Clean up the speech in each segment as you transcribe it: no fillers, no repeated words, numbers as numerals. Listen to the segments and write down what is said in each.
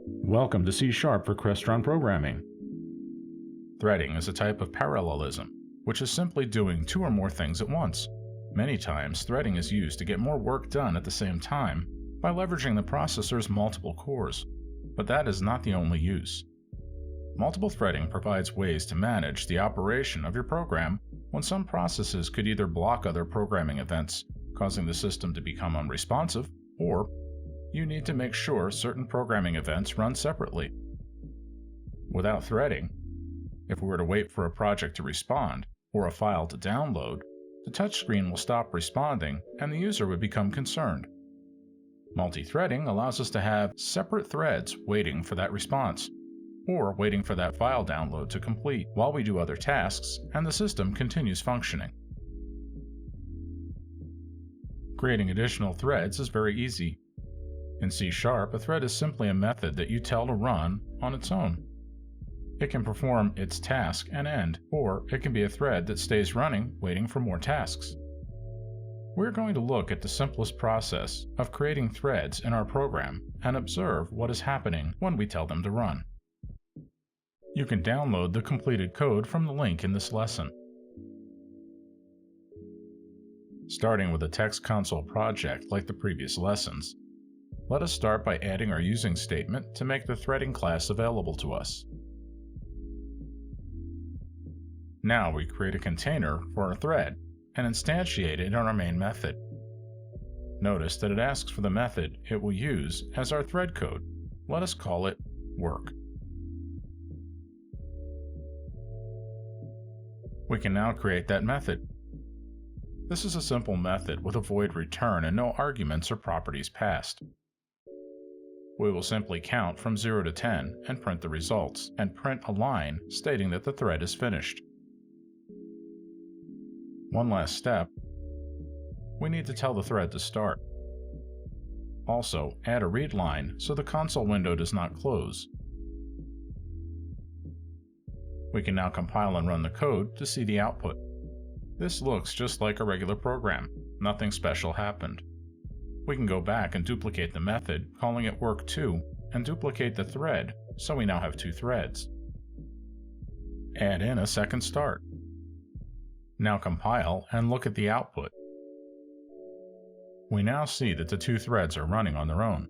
Welcome to C# for Crestron programming. Threading is a type of parallelism, which is simply doing two or more things at once. Many times, threading is used to get more work done at the same time by leveraging the processor's multiple cores, but that is not the only use. Multiple threading provides ways to manage the operation of your program when some processes could either block other programming events, causing the system to become unresponsive, or you need to make sure certain programming events run separately. Without threading, if we were to wait for a project to respond or a file to download, the touchscreen will stop responding and the user would become concerned. Multi-threading allows us to have separate threads waiting for that response, or waiting for that file download to complete while we do other tasks and the system continues functioning. Creating additional threads is very easy. In C#, a thread is simply a method that you tell to run on its own. It can perform its task and end, or it can be a thread that stays running waiting for more tasks. We're going to look at the simplest process of creating threads in our program and observe what is happening when we tell them to run. You can download the completed code from the link in this lesson. Starting with a text console project like the previous lessons, let us start by adding our using statement to make the threading class available to us. Now we create a container for our thread and instantiate it in our main method. Notice that it asks for the method it will use as our thread code. Let us call it work. We can now create that method. This is a simple method with a void return and no arguments or properties passed. We will simply count from 0 to 10 and print the results, and print a line stating that the thread is finished. One last step. We need to tell the thread to start. Also, add a read line so the console window does not close. We can now compile and run the code to see the output. This looks just like a regular program. Nothing special happened. We can go back and duplicate the method, calling it work2, and duplicate the thread, so we now have two threads. Add in a second start. Now compile and look at the output. We now see that the two threads are running on their own.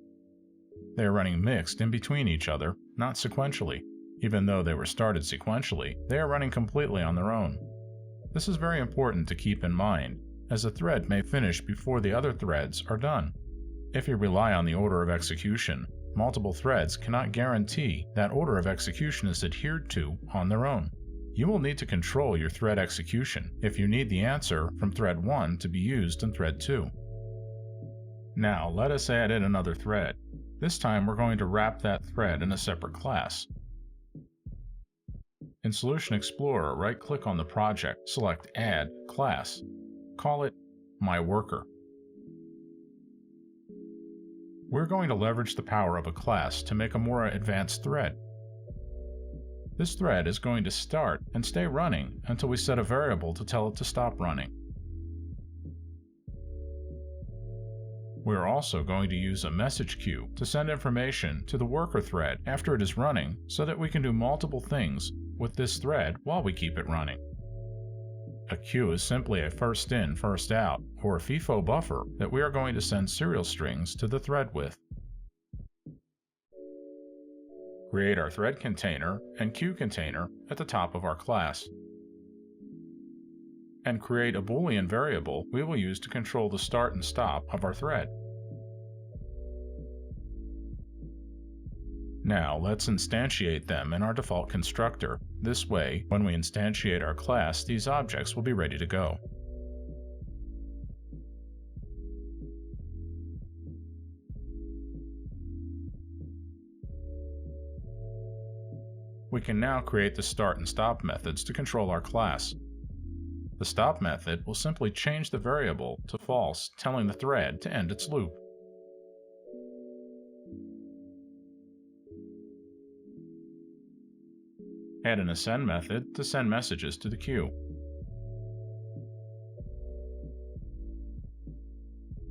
They are running mixed in between each other, not sequentially. Even though they were started sequentially, they are running completely on their own. This is very important to keep in mind, as a thread may finish before the other threads are done. If you rely on the order of execution, multiple threads cannot guarantee that order of execution is adhered to on their own. You will need to control your thread execution if you need the answer from thread 1 to be used in thread 2. Now let us add in another thread. This time we're going to wrap that thread in a separate class. In Solution Explorer, right-click on the project, select Add Class. Call it My Worker. We're going to leverage the power of a class to make a more advanced thread. This thread is going to start and stay running until we set a variable to tell it to stop running. We're also going to use a message queue to send information to the worker thread after it is running so that we can do multiple things with this thread while we keep it running. A queue is simply a first in, first out, or a FIFO buffer that we are going to send serial strings to the thread with. Create our thread container and queue container at the top of our class. And create a Boolean variable we will use to control the start and stop of our thread. Now let's instantiate them in our default constructor. This way, when we instantiate our class, these objects will be ready to go. We can now create the start and stop methods to control our class. The stop method will simply change the variable to false, telling the thread to end its loop. Add an ascend method to send messages to the queue.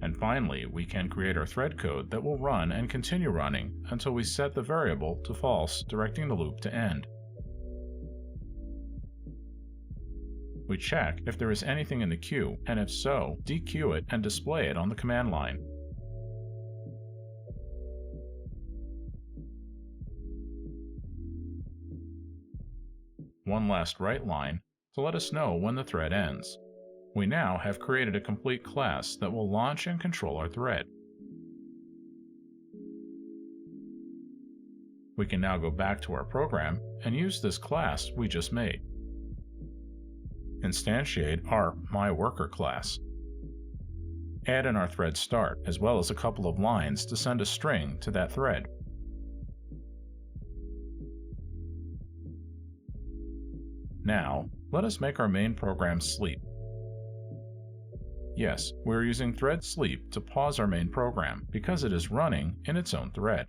And And finally, we can create our thread code that will run and continue running until we set the variable to false, directing the loop to end. We check if there is anything in the queue, and if so, dequeue it and display it on the command line. One last write line to let us know when the thread ends. We now have created a complete class that will launch and control our thread. We can now go back to our program and use this class we just made. Instantiate our myWorker class. Add in our thread start, as well as a couple of lines to send a string to that thread. Now, let us make our main program sleep. Yes, we're using thread sleep to pause our main program because it is running in its own thread.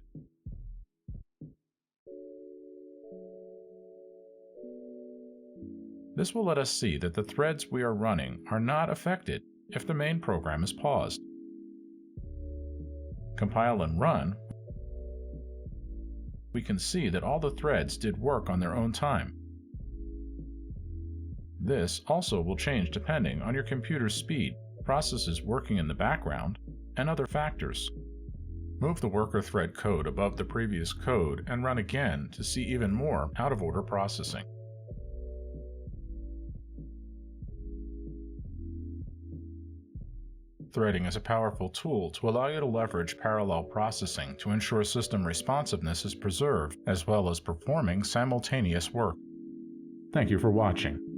This will let us see that the threads we are running are not affected if the main program is paused. Compile and run. We can see that all the threads did work on their own time. This also will change depending on your computer's speed, processes working in the background, and other factors. Move the worker thread code above the previous code and run again to see even more out-of-order processing. Threading is a powerful tool to allow you to leverage parallel processing to ensure system responsiveness is preserved, as well as performing simultaneous work. Thank you for watching.